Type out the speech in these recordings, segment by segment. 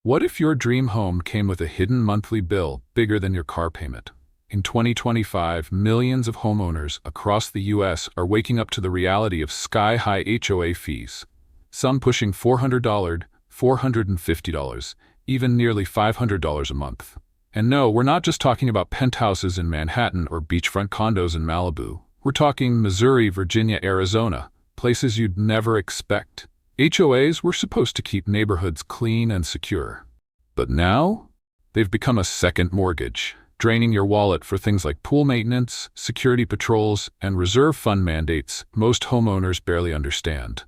What if your dream home came with a hidden monthly bill bigger than your car payment? In 2025, millions of homeowners across the U.S. are waking up to the reality of sky-high HOA fees, some pushing $400, $450, even nearly $500 a month. And no, we're not just talking about penthouses in Manhattan or beachfront condos in Malibu. We're talking Missouri, Virginia, Arizona, places you'd never expect. HOAs were supposed to keep neighborhoods clean and secure. But now, they've become a second mortgage, draining your wallet for things like pool maintenance, security patrols, and reserve fund mandates most homeowners barely understand.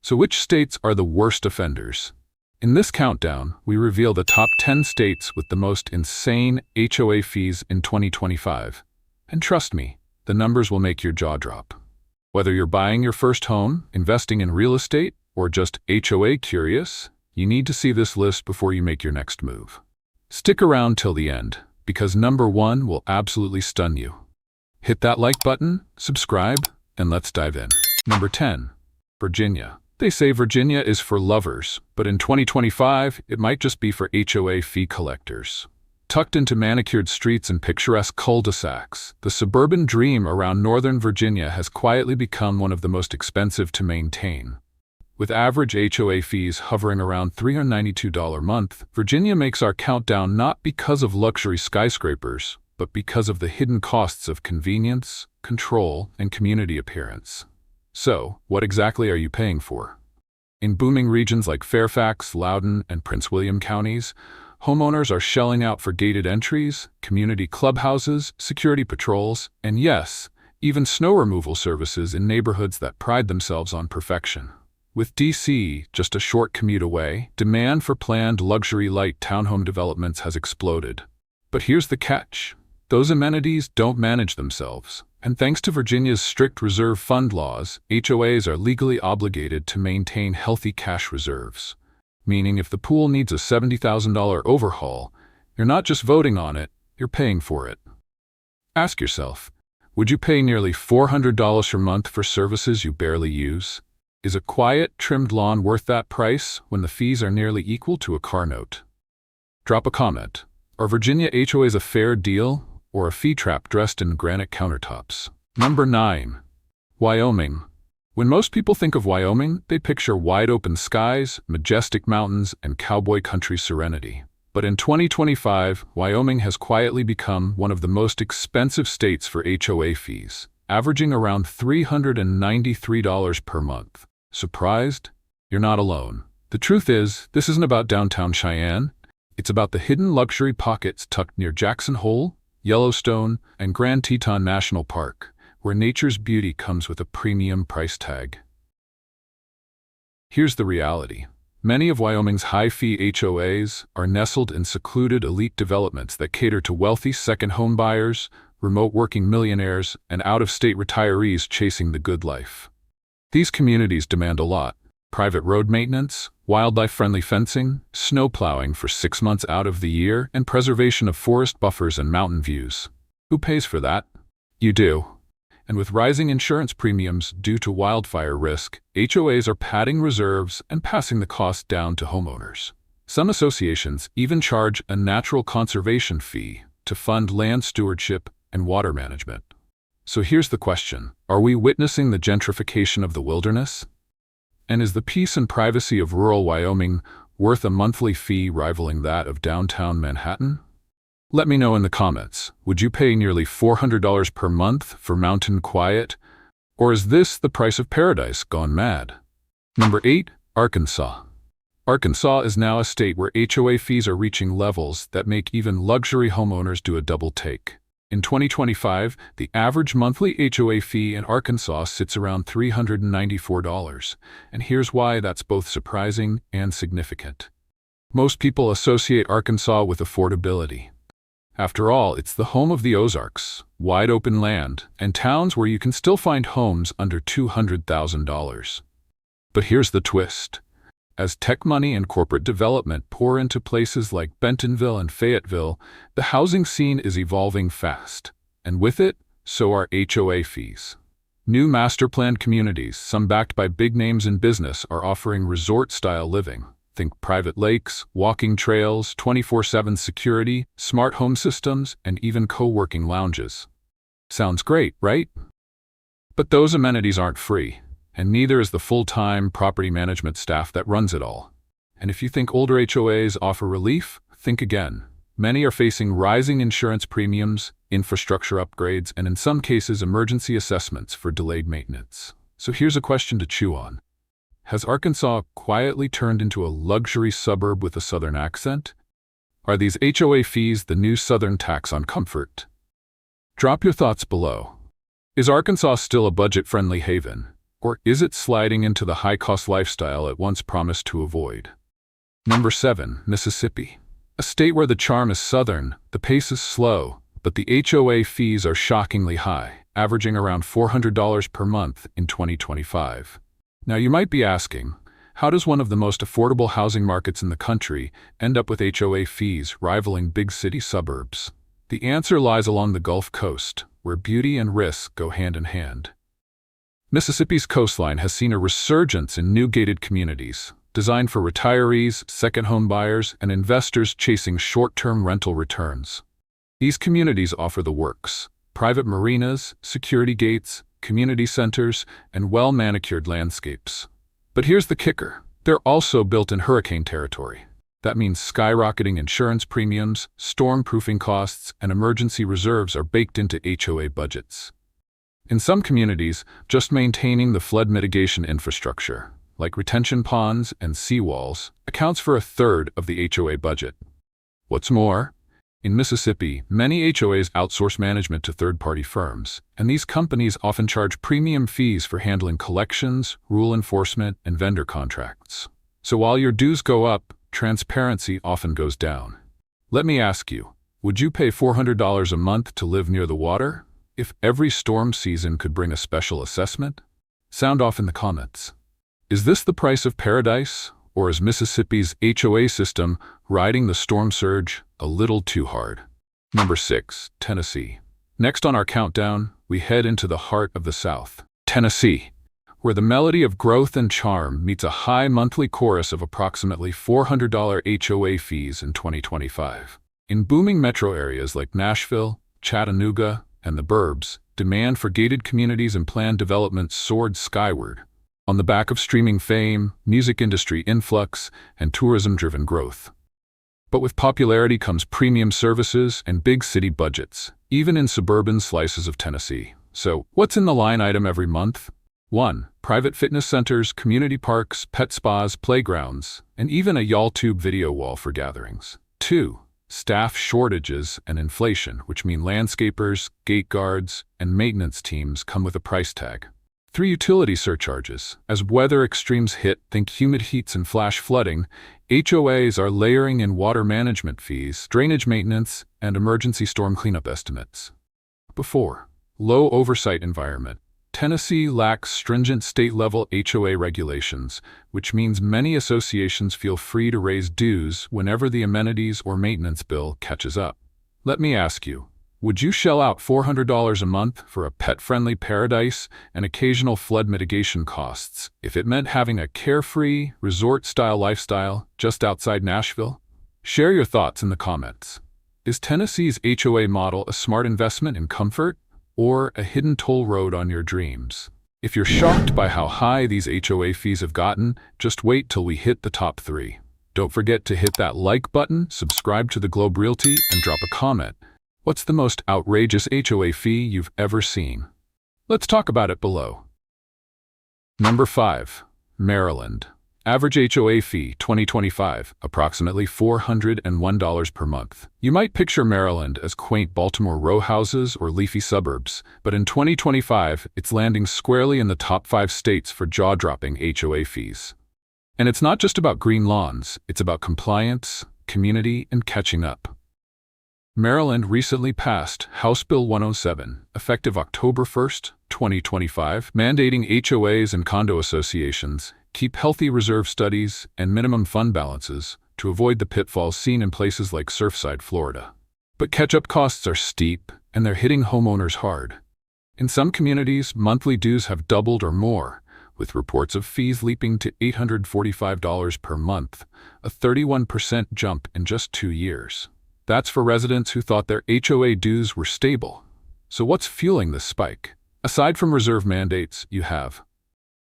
So which states are the worst offenders? In this countdown, we reveal the top 10 states with the most insane HOA fees in 2025. And trust me, the numbers will make your jaw drop. Whether you're buying your first home, investing in real estate, or just HOA curious, you need to see this list before you make your next move. Stick around till the end, because number 1 will absolutely stun you. Hit that like button, subscribe, and let's dive in. Number 10. Virginia. They say Virginia is for lovers, but in 2025, it might just be for HOA fee collectors. Tucked into manicured streets and picturesque cul-de-sacs, the suburban dream around Northern Virginia has quietly become one of the most expensive to maintain. With average HOA fees hovering around $392 a month, Virginia makes our countdown not because of luxury skyscrapers, but because of the hidden costs of convenience, control, and community appearance. So, what exactly are you paying for? In booming regions like Fairfax, Loudoun, and Prince William counties, homeowners are shelling out for gated entries, community clubhouses, security patrols, and yes, even snow removal services in neighborhoods that pride themselves on perfection. With D.C. just a short commute away, demand for planned luxury light townhome developments has exploded. But here's the catch. Those amenities don't manage themselves. And thanks to Virginia's strict reserve fund laws, HOAs are legally obligated to maintain healthy cash reserves. Meaning if the pool needs a $70,000 overhaul, you're not just voting on it, you're paying for it. Ask yourself, would you pay nearly $400 per month for services you barely use? Is a quiet, trimmed lawn worth that price when the fees are nearly equal to a car note? Drop a comment. Are Virginia HOAs a fair deal or a fee trap dressed in granite countertops? Number 9. Wyoming. When most people think of Wyoming, they picture wide-open skies, majestic mountains, and cowboy country serenity. But in 2025, Wyoming has quietly become one of the most expensive states for HOA fees, averaging around $393 per month. Surprised? You're not alone. The truth is, this isn't about downtown Cheyenne. It's about the hidden luxury pockets tucked near Jackson Hole, Yellowstone, and Grand Teton National Park, where nature's beauty comes with a premium price tag. Here's the reality. Many of Wyoming's high-fee HOAs are nestled in secluded elite developments that cater to wealthy second home buyers, remote working millionaires, and out-of-state retirees chasing the good life. These communities demand a lot: private road maintenance, wildlife-friendly fencing, snow plowing for 6 months out of the year, and preservation of forest buffers and mountain views. Who pays for that? You do. And with rising insurance premiums due to wildfire risk, HOAs are padding reserves and passing the cost down to homeowners. Some associations even charge a natural conservation fee to fund land stewardship and water management. So here's the question. Are we witnessing the gentrification of the wilderness? And is the peace and privacy of rural Wyoming worth a monthly fee rivaling that of downtown Manhattan? Let me know in the comments. Would you pay nearly $400 per month for mountain quiet? Or is this the price of paradise gone mad? Number 8. Arkansas. Arkansas is now a state where HOA fees are reaching levels that make even luxury homeowners do a double take. In 2025, the average monthly HOA fee in Arkansas sits around $394, and here's why that's both surprising and significant. Most people associate Arkansas with affordability. After all, it's the home of the Ozarks, wide-open land, and towns where you can still find homes under $200,000. But here's the twist. As tech money and corporate development pour into places like Bentonville and Fayetteville, the housing scene is evolving fast, and with it, so are HOA fees. New master-planned communities, some backed by big names in business, are offering resort-style living. Think private lakes, walking trails, 24/7 security, smart home systems, and even co-working lounges. Sounds great, right? But those amenities aren't free, and neither is the full-time property management staff that runs it all. And if you think older HOAs offer relief, think again. Many are facing rising insurance premiums, infrastructure upgrades, and in some cases emergency assessments for delayed maintenance. So here's a question to chew on. Has Arkansas quietly turned into a luxury suburb with a Southern accent? Are these HOA fees the new Southern tax on comfort? Drop your thoughts below. Is Arkansas still a budget-friendly haven, or is it sliding into the high-cost lifestyle it once promised to avoid? Number 7, Mississippi. A state where the charm is Southern, the pace is slow, but the HOA fees are shockingly high, averaging around $400 per month in 2025. Now you might be asking, how does one of the most affordable housing markets in the country end up with HOA fees rivaling big city suburbs? The answer lies along the Gulf Coast, where beauty and risk go hand in hand. Mississippi's coastline has seen a resurgence in new gated communities, designed for retirees, second home buyers, and investors chasing short-term rental returns. These communities offer the works: private marinas, security gates, community centers, and well-manicured landscapes. But here's the kicker. They're also built in hurricane territory. That means skyrocketing insurance premiums, storm-proofing costs, and emergency reserves are baked into HOA budgets. In some communities, just maintaining the flood mitigation infrastructure, like retention ponds and seawalls, accounts for a third of the HOA budget. What's more, in Mississippi, many HOAs outsource management to third-party firms, and these companies often charge premium fees for handling collections, rule enforcement, and vendor contracts. So while your dues go up, transparency often goes down. Let me ask you, would you pay $400 a month to live near the water if every storm season could bring a special assessment? Sound off in the comments. Is this the price of paradise, or is Mississippi's HOA system riding the storm surge a little too hard? Number 6, Tennessee. Next on our countdown, we head into the heart of the South, Tennessee, where the melody of growth and charm meets a high monthly chorus of approximately $400 HOA fees in 2025. In booming metro areas like Nashville, Chattanooga, and the burbs, demand for gated communities and planned development soared skyward, on the back of streaming fame, music industry influx, and tourism-driven growth. But with popularity comes premium services and big city budgets, even in suburban slices of Tennessee. So, what's in the line item every month? 1. Private fitness centers, community parks, pet spas, playgrounds, and even a YouTube video wall for gatherings. 2. Staff shortages and inflation, which mean landscapers, gate guards, and maintenance teams come with a price tag. 3. Utility surcharges. As weather extremes hit, think humid heats and flash flooding, HOAs are layering in water management fees, drainage maintenance, and emergency storm cleanup estimates. 4. Low oversight environment. Tennessee lacks stringent state-level HOA regulations, which means many associations feel free to raise dues whenever the amenities or maintenance bill catches up. Let me ask you, would you shell out $400 a month for a pet-friendly paradise and occasional flood mitigation costs if it meant having a carefree, resort-style lifestyle just outside Nashville? Share your thoughts in the comments. Is Tennessee's HOA model a smart investment in comfort, or a hidden toll road on your dreams? If you're shocked by how high these HOA fees have gotten, just wait till we hit the top 3. Don't forget to hit that like button, subscribe to the Globe Realty, and drop a comment. What's the most outrageous HOA fee you've ever seen? Let's talk about it below. Number 5. Maryland. Average HOA fee 2025, approximately $401 per month. You might picture Maryland as quaint Baltimore row houses or leafy suburbs, but in 2025, it's landing squarely in the top 5 states for jaw-dropping HOA fees. And it's not just about green lawns, it's about compliance, community, and catching up. Maryland recently passed House Bill 107, effective October 1, 2025, mandating HOAs and condo associations keep healthy reserve studies and minimum fund balances to avoid the pitfalls seen in places like Surfside, Florida. But catch-up costs are steep, and they're hitting homeowners hard. In some communities, monthly dues have doubled or more, with reports of fees leaping to $845 per month, a 31% jump in just 2 years. That's for residents who thought their HOA dues were stable. So what's fueling this spike? Aside from reserve mandates, you have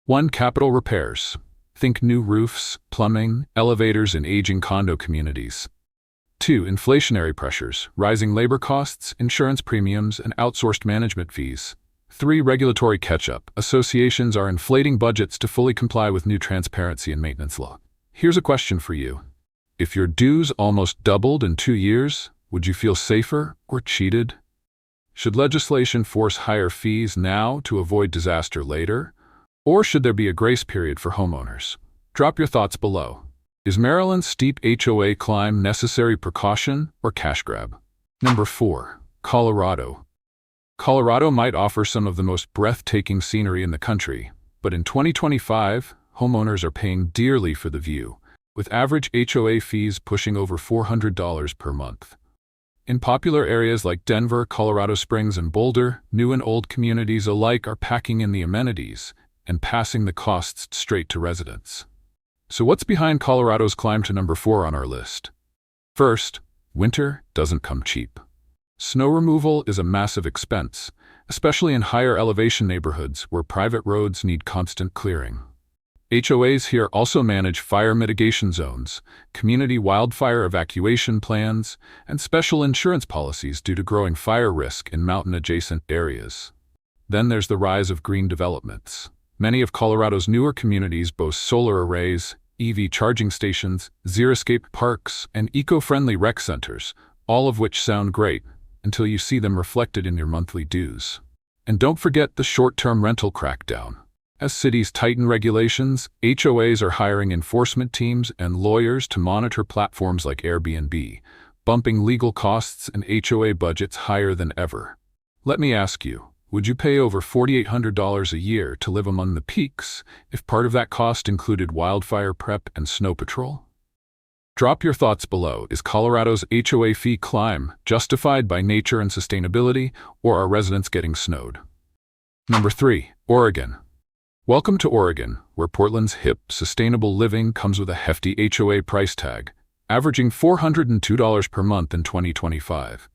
1. Capital repairs. Think new roofs, plumbing, elevators in aging condo communities. 2. Inflationary pressures, rising labor costs, insurance premiums, and outsourced management fees. 3. Regulatory catch-up. Associations are inflating budgets to fully comply with new transparency and maintenance law. Here's a question for you. If your dues almost doubled in 2 years, would you feel safer or cheated? Should legislation force higher fees now to avoid disaster later? Or should there be a grace period for homeowners? Drop your thoughts below. Is Maryland's steep HOA climb necessary precaution or cash grab? Number 4. Colorado. Colorado might offer some of the most breathtaking scenery in the country, but in 2025, homeowners are paying dearly for the view, with average HOA fees pushing over $400 per month. In popular areas like Denver, Colorado Springs, and Boulder, new and old communities alike are packing in the amenities and passing the costs straight to residents. So what's behind Colorado's climb to number 4 on our list? First, winter doesn't come cheap. Snow removal is a massive expense, especially in higher elevation neighborhoods where private roads need constant clearing. HOAs here also manage fire mitigation zones, community wildfire evacuation plans, and special insurance policies due to growing fire risk in mountain-adjacent areas. Then there's the rise of green developments. Many of Colorado's newer communities boast solar arrays, EV charging stations, xeriscape parks, and eco-friendly rec centers, all of which sound great until you see them reflected in your monthly dues. And don't forget the short-term rental crackdown. As cities tighten regulations, HOAs are hiring enforcement teams and lawyers to monitor platforms like Airbnb, bumping legal costs and HOA budgets higher than ever. Let me ask you, would you pay over $4,800 a year to live among the peaks if part of that cost included wildfire prep and snow patrol? Drop your thoughts below. Is Colorado's HOA fee climb justified by nature and sustainability, or are residents getting snowed? Number 3. Oregon. Welcome to Oregon, where Portland's hip, sustainable living comes with a hefty HOA price tag, averaging $402 per month in 2025.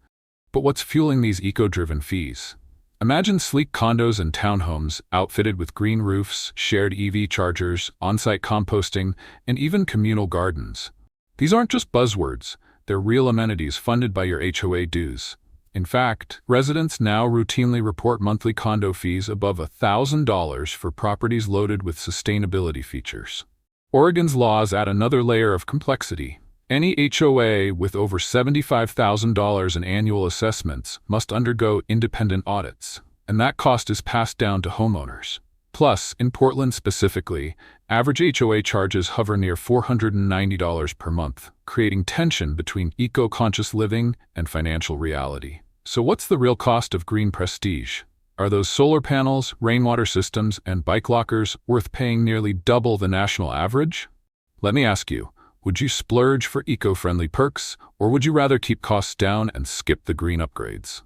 But what's fueling these eco-driven fees? Imagine sleek condos and townhomes outfitted with green roofs, shared EV chargers, on-site composting, and even communal gardens. These aren't just buzzwords, they're real amenities funded by your HOA dues. In fact, residents now routinely report monthly condo fees above $1,000 for properties loaded with sustainability features. Oregon's laws add another layer of complexity. Any HOA with over $75,000 in annual assessments must undergo independent audits, and that cost is passed down to homeowners. Plus, in Portland specifically, average HOA charges hover near $490 per month, creating tension between eco-conscious living and financial reality. So what's the real cost of green prestige? Are those solar panels, rainwater systems, and bike lockers worth paying nearly double the national average? Let me ask you, would you splurge for eco-friendly perks, or would you rather keep costs down and skip the green upgrades?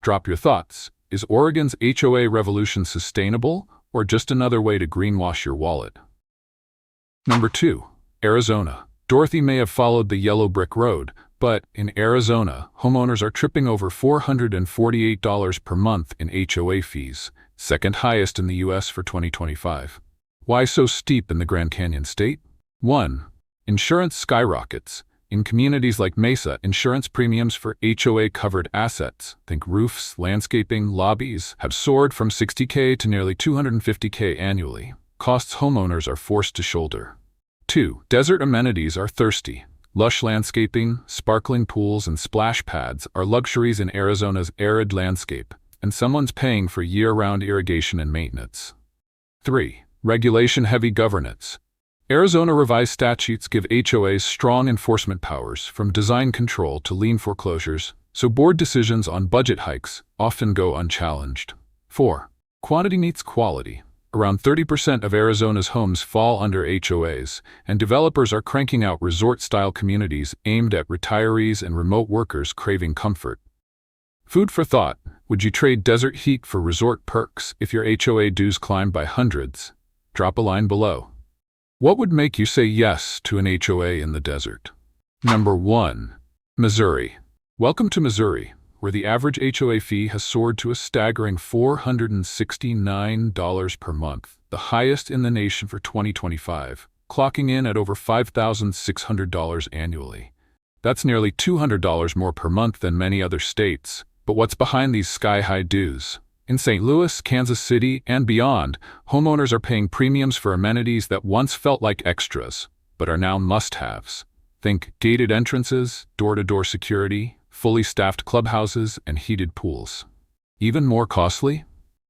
Drop your thoughts. Is Oregon's HOA revolution sustainable, or just another way to greenwash your wallet? Number 2. Arizona. Dorothy may have followed the yellow brick road, but in Arizona, homeowners are tripping over $448 per month in HOA fees, second highest in the U.S. for 2025. Why so steep in the Grand Canyon state? 1. Insurance skyrockets. In communities like Mesa, insurance premiums for HOA-covered assets, think roofs, landscaping, lobbies, have soared from $60,000 to nearly $250,000 annually. Costs homeowners are forced to shoulder. 2. Desert amenities are thirsty. Lush landscaping, sparkling pools, and splash pads are luxuries in Arizona's arid landscape, and someone's paying for year-round irrigation and maintenance. 3. Regulation-heavy governance. Arizona revised statutes give HOAs strong enforcement powers, from design control to lien foreclosures, so board decisions on budget hikes often go unchallenged. 4. Quantity meets quality. Around 30% of Arizona's homes fall under HOAs, and developers are cranking out resort-style communities aimed at retirees and remote workers craving comfort. Food for thought. Would you trade desert heat for resort perks if your HOA dues climb by hundreds? Drop a line below. What would make you say yes to an HOA in the desert? Number 1. Missouri. Welcome to Missouri, where the average HOA fee has soared to a staggering $469 per month, the highest in the nation for 2025, clocking in at over $5,600 annually. That's nearly $200 more per month than many other states. But what's behind these sky-high dues? In St. Louis, Kansas City, and beyond, homeowners are paying premiums for amenities that once felt like extras, but are now must-haves. Think gated entrances, door-to-door security, fully staffed clubhouses, and heated pools. Even more costly?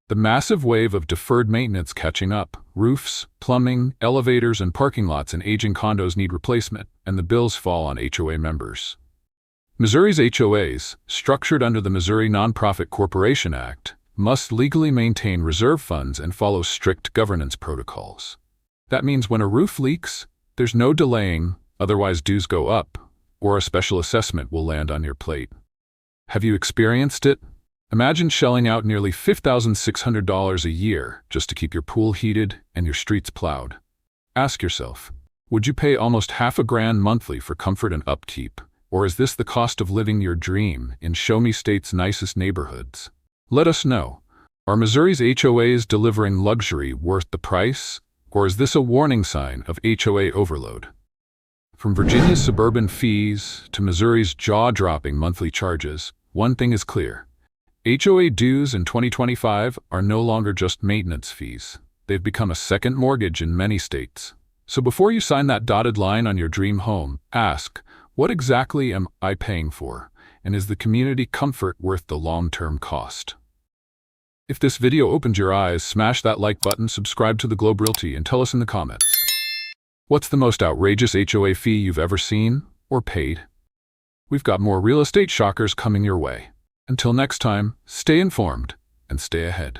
The massive wave of deferred maintenance catching up. Roofs, plumbing, elevators, and parking lots in aging condos need replacement, and the bills fall on HOA members. Missouri's HOAs, structured under the Missouri Nonprofit Corporation Act, must legally maintain reserve funds and follow strict governance protocols. That means when a roof leaks, there's no delaying, otherwise dues go up, or a special assessment will land on your plate. Have you experienced it? Imagine shelling out nearly $5,600 a year just to keep your pool heated and your streets plowed. Ask yourself, would you pay almost $500,000 monthly for comfort and upkeep, or is this the cost of living your dream in Show Me State's nicest neighborhoods? Let us know. Are Missouri's HOAs delivering luxury worth the price, or is this a warning sign of HOA overload? From Virginia's suburban fees to Missouri's jaw-dropping monthly charges, one thing is clear. HOA dues in 2025 are no longer just maintenance fees. They've become a second mortgage in many states. So before you sign that dotted line on your dream home, ask, what exactly am I paying for? And is the community comfort worth the long-term cost? If this video opened your eyes, smash that like button, subscribe to the Globe Realty, and tell us in the comments. What's the most outrageous HOA fee you've ever seen or paid? We've got more real estate shockers coming your way. Until next time, stay informed and stay ahead.